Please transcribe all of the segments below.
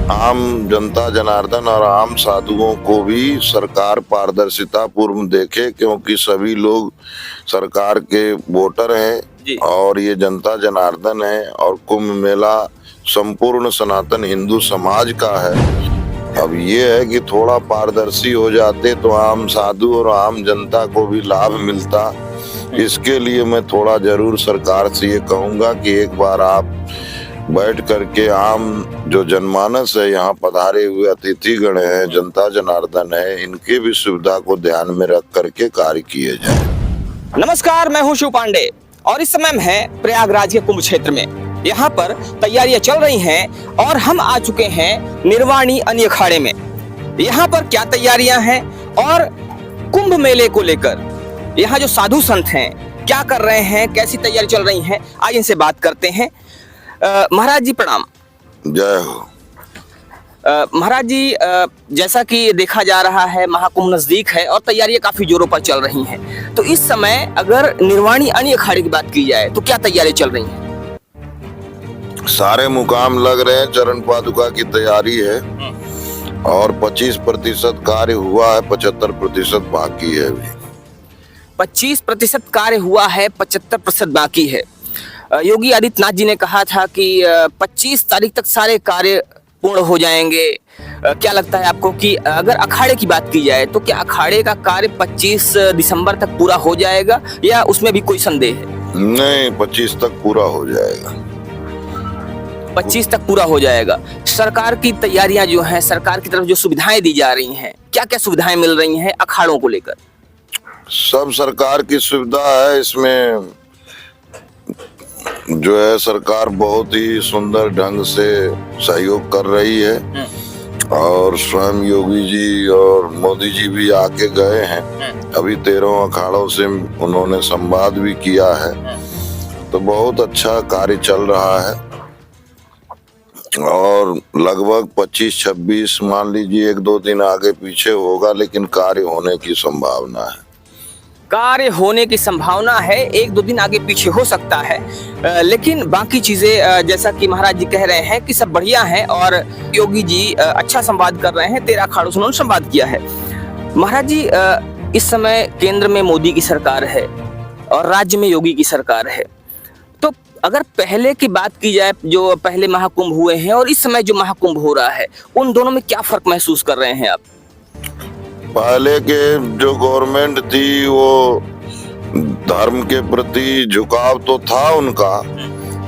आम जनता जनार्दन और आम साधुओं को भी सरकार पारदर्शिता पूर्व देखे, क्योंकि सभी लोग सरकार के वोटर जी। हैं और ये जनता जनार्दन है और कुंभ मेला संपूर्ण सनातन हिंदू समाज का है। अब ये है कि थोड़ा पारदर्शी हो जाते तो आम साधु और आम जनता को भी लाभ मिलता। इसके लिए मैं थोड़ा जरूर सरकार से ये कहूंगा कि एक बार आप बैठ करके आम जो जनमानस है, यहाँ पधारे हुए अतिथिगण है, जनता जनार्दन है, इनके भी सुविधा को ध्यान में रख करके कार्य किए जाए। नमस्कार, मैं हूं शिव पांडे और इस समय हम हैं प्रयागराज के कुंभ क्षेत्र में। यहाँ पर तैयारियां चल रही हैं और हम आ चुके हैं निर्वाणी अन्य अखाड़े में। यहाँ पर क्या तैयारियां हैं और कुंभ मेले को लेकर यहाँ जो साधु संत हैं क्या कर रहे हैं, कैसी तैयारी चल रही है, आज इनसे बात करते हैं। महाराज जी प्रणाम। जय हो। महाराज जी, जैसा कि देखा जा रहा है महाकुंभ नजदीक है और तैयारियां काफी जोरों पर चल रही हैं, तो इस समय अगर निर्वाणी अन्य अखाड़े की बात की जाए तो क्या तैयारियां चल रही हैं? सारे मुकाम लग रहे हैं, चरण पादुका की तैयारी है और 25% कार्य हुआ है, 75% बाकी है अभी। 25% कार्य हुआ है, 75% बाकी है। योगी आदित्यनाथ जी ने कहा था कि 25 तारीख तक सारे कार्य पूर्ण हो जाएंगे। क्या लगता है आपको कि अगर अखाड़े की बात की जाए तो क्या अखाड़े का कार्य 25 दिसंबर तक पूरा हो जाएगा या उसमें भी कोई संदेह है? नहीं, 25 तक पूरा हो जाएगा। 25 तक पूरा हो जाएगा। सरकार की तैयारियां जो हैं, सरकार की तरफ जो सुविधाएं दी जा रही हैं, क्या क्या सुविधाएं मिल रही हैं अखाड़ों को लेकर? सब सरकार की सुविधा है। इसमें जो है सरकार बहुत ही सुंदर ढंग से सहयोग कर रही है और स्वयं योगी जी और मोदी जी भी आके गए हैं। अभी 13 अखाड़ों से उन्होंने संवाद भी किया है, तो बहुत अच्छा कार्य चल रहा है और लगभग 25-26 मान लीजिए 1-2 दिन आगे पीछे होगा, लेकिन कार्य होने की संभावना है। कार्य होने की संभावना है, 1-2 दिन आगे पीछे हो सकता है, लेकिन बाकी चीजें जैसा कि महाराज जी कह रहे हैं कि सब बढ़िया है और योगी जी अच्छा संवाद कर रहे हैं। 13 अखाड़ों से उन्होंने संवाद किया है। महाराज जी, इस समय केंद्र में मोदी की सरकार है और राज्य में योगी की सरकार है, तो अगर पहले की बात की जाए, जो पहले महाकुंभ हुए हैं और इस समय जो महाकुंभ हो रहा है, उन दोनों में क्या फर्क महसूस कर रहे हैं आप? पहले के जो गवर्नमेंट थी वो धर्म के प्रति झुकाव तो था उनका,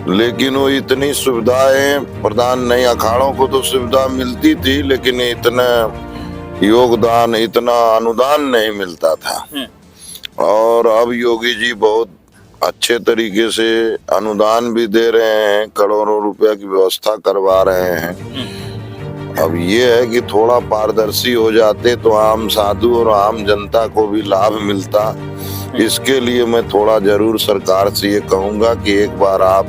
लेकिन वो इतनी सुविधाएं प्रदान नहीं, अखाड़ों को तो सुविधा मिलती थी लेकिन इतना योगदान, इतना अनुदान नहीं मिलता था। और अब योगी जी बहुत अच्छे तरीके से अनुदान भी दे रहे हैं, करोड़ों रुपया की व्यवस्था करवा रहे हैं। अब ये है कि थोड़ा पारदर्शी हो जाते तो आम साधु और आम जनता को भी लाभ मिलता। इसके लिए मैं थोड़ा जरूर सरकार से ये कहूंगा कि एक बार आप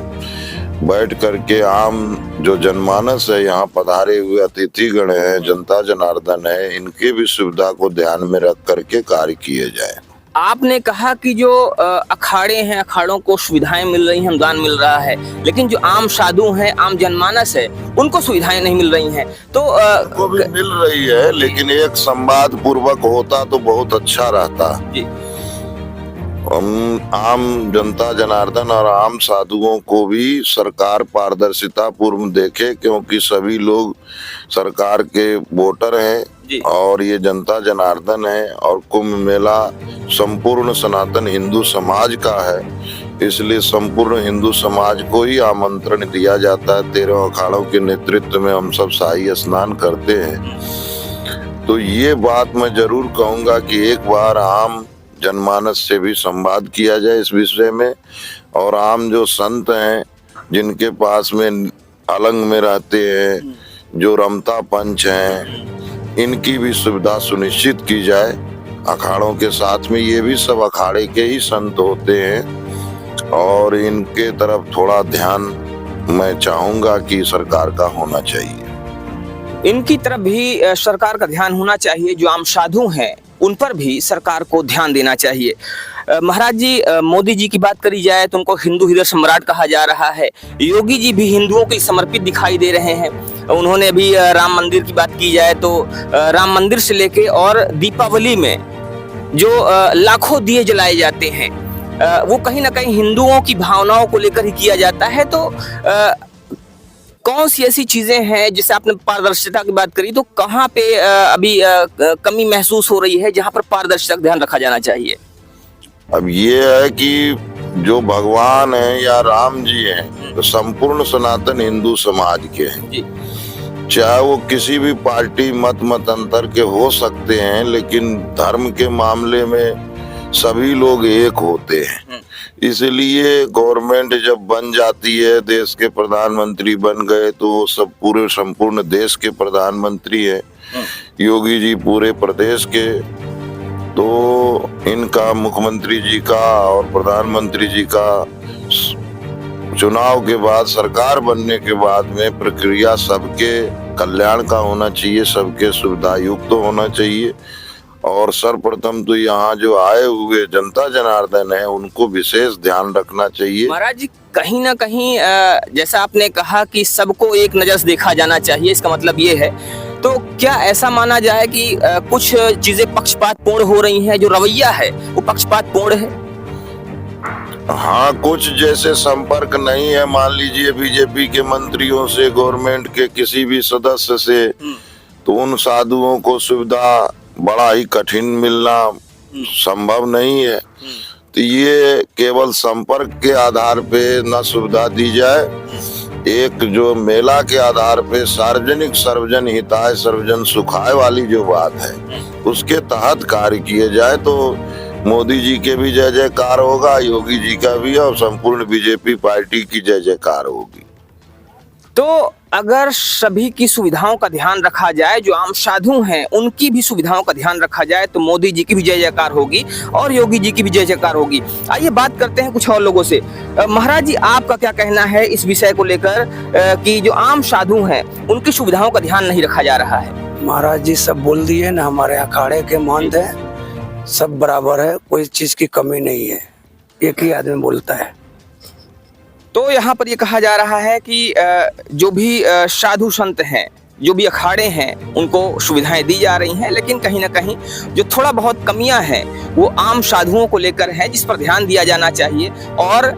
बैठ करके आम जो जनमानस है, यहाँ पधारे हुए अतिथिगण है, जनता जनार्दन है, इनके भी सुविधा को ध्यान में रख करके कार्य किए जाए। आपने कहा कि जो अखाड़े हैं, अखाड़ों को सुविधाएं मिल रही हैं, अनुदान मिल रहा है, लेकिन जो आम साधु हैं, आम जनमानस है, उनको सुविधाएं नहीं मिल रही हैं, तो उनको भी मिल रही है, लेकिन एक संवाद पूर्वक होता तो बहुत अच्छा रहता। जी। हम आम जनता जनार्दन और आम साधुओं को भी सरकार पारदर्शिता पूर्व देखे, क्योंकि सभी लोग सरकार के वोटर हैं और ये जनता जनार्दन है और कुंभ मेला संपूर्ण सनातन हिंदू समाज का है। इसलिए संपूर्ण हिंदू समाज को ही आमंत्रण दिया जाता है। 13 अखाड़ों के नेतृत्व में हम सब शाही स्नान करते हैं। तो ये बात मैं जरूर कहूंगा कि एक बार आम जनमानस से भी संवाद किया जाए इस विषय में, और आम जो संत हैं जिनके पास में अलंग में रहते हैं, जो रमता पंच हैं, इनकी भी सुविधा सुनिश्चित की जाए। अखाड़ों के साथ में ये भी सब अखाड़े के ही संत होते हैं और इनके तरफ थोड़ा ध्यान मैं चाहूंगा कि सरकार का होना चाहिए। इनकी तरफ भी सरकार का ध्यान होना चाहिए। जो आम साधु हैं उन पर भी सरकार को ध्यान देना चाहिए। महाराज जी, मोदी जी की बात करी जाए तो उनको हिंदू हृदय सम्राट कहा जा रहा है। योगी जी भी हिंदुओं के समर्पित दिखाई दे रहे हैं। उन्होंने अभी राम मंदिर की बात की जाए तो राम मंदिर से लेके और दीपावली में जो लाखों दिए जलाए जाते हैं वो कहीं ना कहीं हिंदुओं की भावनाओं को लेकर ही किया जाता है। तो कौन सी ऐसी चीजें हैं, जैसे आपने पारदर्शिता की बात करी, तो कहाँ पे अभी कमी महसूस हो रही है जहाँ पर पारदर्शिता का ध्यान रखा जाना चाहिए? अब ये है कि जो भगवान है या राम जी हैं तो संपूर्ण सनातन हिंदू समाज के हैं जी। चाहे वो किसी भी पार्टी मतांतर के हो सकते हैं, लेकिन धर्म के मामले में सभी लोग एक होते हैं। इसलिए गवर्नमेंट जब बन जाती है, देश के प्रधानमंत्री बन गए तो वो सब पूरे संपूर्ण देश के प्रधानमंत्री हैं। योगी जी पूरे प्रदेश के, तो इनका मुख्यमंत्री जी का और प्रधानमंत्री जी का चुनाव के बाद, सरकार बनने के बाद में प्रक्रिया सबके कल्याण का होना चाहिए, सबके सुविधा युक्त होना चाहिए। और सर्वप्रथम तो यहाँ जो आए हुए जनता जनार्दन है उनको विशेष ध्यान रखना चाहिए। महाराज जी, कहीं ना कहीं जैसा आपने कहा कि सबको एक नजर से देखा जाना चाहिए, इसका मतलब ये है, तो क्या ऐसा माना जाए कि कुछ चीजें पक्षपातपूर्ण हो रही हैं, जो रवैया है वो पक्षपातपूर्ण है? हाँ, कुछ जैसे संपर्क नहीं है मान लीजिए बीजेपी के मंत्रियों से, गवर्नमेंट के किसी भी सदस्य से, तो उन साधुओं को सुविधा बड़ा ही कठिन मिलना संभव नहीं है। तो ये केवल संपर्क के आधार पे न सुविधा दी जाए, एक जो मेला के आधार पे सार्वजनिक सर्वजन हिताय सर्वजन सुखाय वाली जो बात है उसके तहत कार्य किए जाए तो मोदी जी के भी जय जयकार होगा, योगी जी का भी, और संपूर्ण बीजेपी पार्टी की जय जयकार होगी। तो अगर सभी की सुविधाओं का ध्यान रखा जाए, जो आम साधु हैं उनकी भी सुविधाओं का ध्यान रखा जाए, तो मोदी जी की भी जय जयकार होगी और योगी जी की भी जय जयकार होगी। आइए बात करते हैं कुछ और लोगों से। महाराज जी, आपका क्या कहना है इस विषय को लेकर कि जो आम साधु हैं उनकी सुविधाओं का ध्यान नहीं रखा जा रहा है? महाराज जी सब बोल दिए ना, हमारे अखाड़े के महंत है, सब बराबर है, कोई चीज की कमी नहीं है, एक ही आदमी बोलता है। तो यहाँ पर ये कहा जा रहा है कि जो भी साधु संत हैं, जो भी अखाड़े हैं, उनको सुविधाएं दी जा रही हैं, लेकिन कहीं ना कहीं जो थोड़ा बहुत कमियां हैं वो आम साधुओं को लेकर है, जिस पर ध्यान दिया जाना चाहिए। और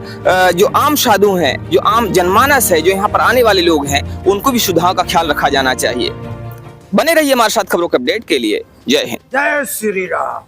जो आम साधु हैं, जो आम जनमानस है, जो यहाँ पर आने वाले लोग हैं, उनको भी सुविधाओं का ख्याल रखा जाना चाहिए। बने रहिए हमारे साथ खबरों के अपडेट के लिए। जय हिंद, जय श्री राम।